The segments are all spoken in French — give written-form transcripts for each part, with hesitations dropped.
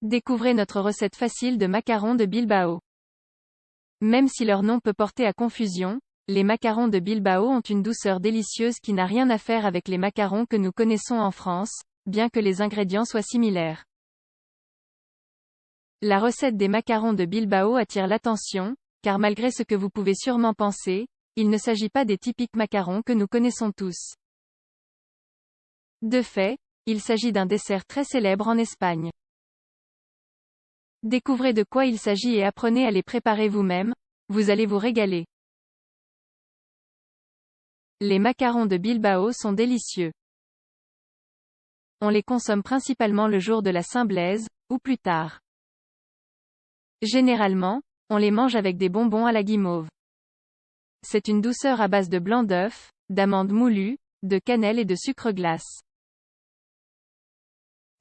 Découvrez notre recette facile de macarons de Bilbao. Même si leur nom peut porter à confusion, les macarons de Bilbao ont une douceur délicieuse qui n'a rien à faire avec les macarons que nous connaissons en France, bien que les ingrédients soient similaires. La recette des macarons de Bilbao attire l'attention, car malgré ce que vous pouvez sûrement penser, il ne s'agit pas des typiques macarons que nous connaissons tous. De fait, il s'agit d'un dessert très célèbre en Espagne. Découvrez de quoi il s'agit et apprenez à les préparer vous-même, vous allez vous régaler. Les macarons de Bilbao sont délicieux. On les consomme principalement le jour de la Saint-Blaise, ou plus tard. Généralement, on les mange avec des bonbons à la guimauve. C'est une douceur à base de blanc d'œuf, d'amandes moulues, de cannelle et de sucre glace.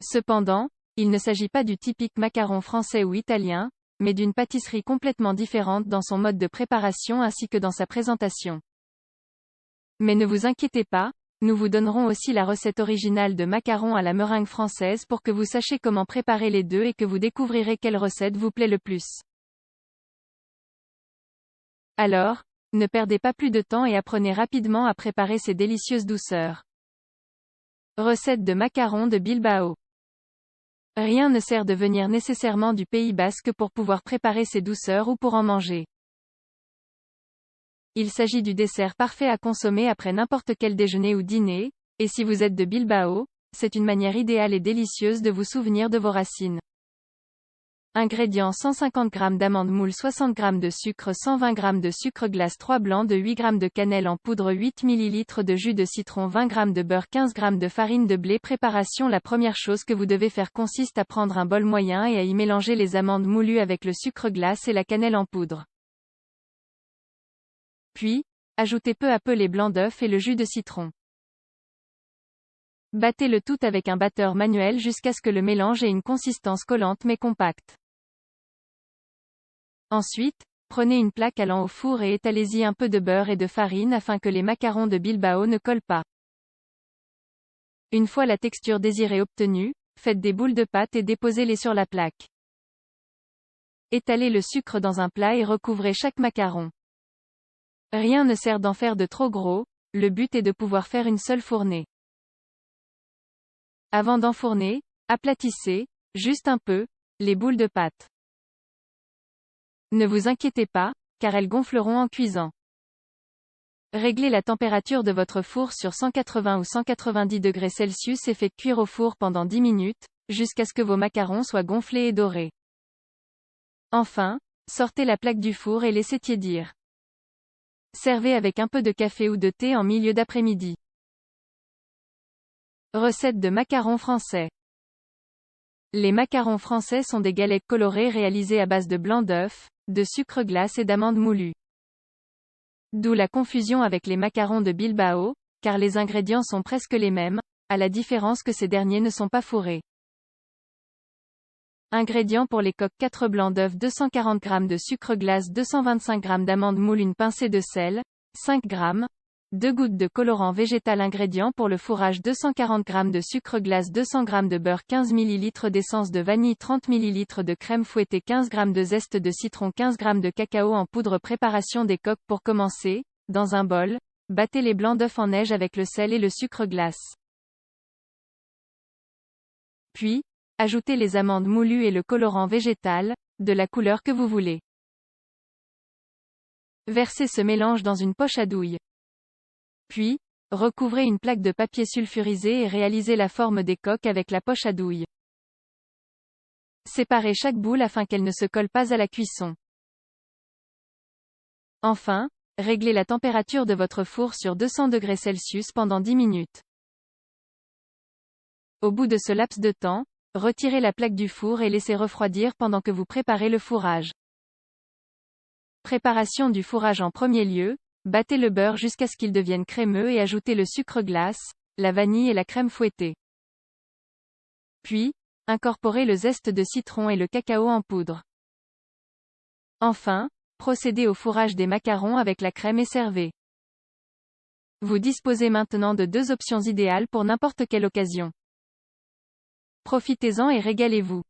Cependant, il ne s'agit pas du typique macaron français ou italien, mais d'une pâtisserie complètement différente dans son mode de préparation ainsi que dans sa présentation. Mais ne vous inquiétez pas, nous vous donnerons aussi la recette originale de macarons à la meringue française pour que vous sachiez comment préparer les deux et que vous découvrirez quelle recette vous plaît le plus. Alors, ne perdez pas plus de temps et apprenez rapidement à préparer ces délicieuses douceurs. Recette de macarons de Bilbao. Rien ne sert de venir nécessairement du Pays Basque pour pouvoir préparer ces douceurs ou pour en manger. Il s'agit du dessert parfait à consommer après n'importe quel déjeuner ou dîner, et si vous êtes de Bilbao, c'est une manière idéale et délicieuse de vous souvenir de vos racines. Ingrédients 150 g d'amandes moules, 60 g de sucre, 120 g de sucre glace, 3 blancs de 8 g de cannelle en poudre, 8 ml de jus de citron, 20 g de beurre, 15 g de farine de blé. Préparation. La première chose que vous devez faire consiste à prendre un bol moyen et à y mélanger les amandes moulues avec le sucre glace et la cannelle en poudre. Puis, ajoutez peu à peu les blancs d'œufs et le jus de citron. Battez le tout avec un batteur manuel jusqu'à ce que le mélange ait une consistance collante mais compacte. Ensuite, prenez une plaque allant au four et étalez-y un peu de beurre et de farine afin que les macarons de Bilbao ne collent pas. Une fois la texture désirée obtenue, faites des boules de pâte et déposez-les sur la plaque. Étalez le sucre dans un plat et recouvrez chaque macaron. Rien ne sert d'en faire de trop gros, le but est de pouvoir faire une seule fournée. Avant d'enfourner, aplatissez, juste un peu, les boules de pâte. Ne vous inquiétez pas, car elles gonfleront en cuisant. Réglez la température de votre four sur 180 ou 190 degrés Celsius et faites cuire au four pendant 10 minutes, jusqu'à ce que vos macarons soient gonflés et dorés. Enfin, sortez la plaque du four et laissez tiédir. Servez avec un peu de café ou de thé en milieu d'après-midi. Recette de macarons français. Les macarons français sont des galettes colorées réalisées à base de blanc d'œuf, de sucre glace et d'amandes moulues. D'où la confusion avec les macarons de Bilbao, car les ingrédients sont presque les mêmes, à la différence que ces derniers ne sont pas fourrés. Ingrédients pour les coques: 4 blancs d'œufs, 240 g de sucre glace, 225 g d'amandes moules, une pincée de sel, 5 g, 2 gouttes de colorant végétal. Ingrédients pour le fourrage: 240 g de sucre glace, 200 g de beurre, 15 ml d'essence de vanille, 30 ml de crème fouettée, 15 g de zeste de citron, 15 g de cacao en poudre. Préparation des coques. Pour commencer, dans un bol, battez les blancs d'œufs en neige avec le sel et le sucre glace. Puis, ajoutez les amandes moulues et le colorant végétal, de la couleur que vous voulez. Versez ce mélange dans une poche à douille. Puis, recouvrez une plaque de papier sulfurisé et réalisez la forme des coques avec la poche à douille. Séparez chaque boule afin qu'elle ne se colle pas à la cuisson. Enfin, réglez la température de votre four sur 200 degrés Celsius pendant 10 minutes. Au bout de ce laps de temps, retirez la plaque du four et laissez refroidir pendant que vous préparez le fourrage. Préparation du fourrage. En premier lieu, battez le beurre jusqu'à ce qu'il devienne crémeux et ajoutez le sucre glace, la vanille et la crème fouettée. Puis, incorporez le zeste de citron et le cacao en poudre. Enfin, procédez au fourrage des macarons avec la crème et servez. Vous disposez maintenant de deux options idéales pour n'importe quelle occasion. Profitez-en et régalez-vous.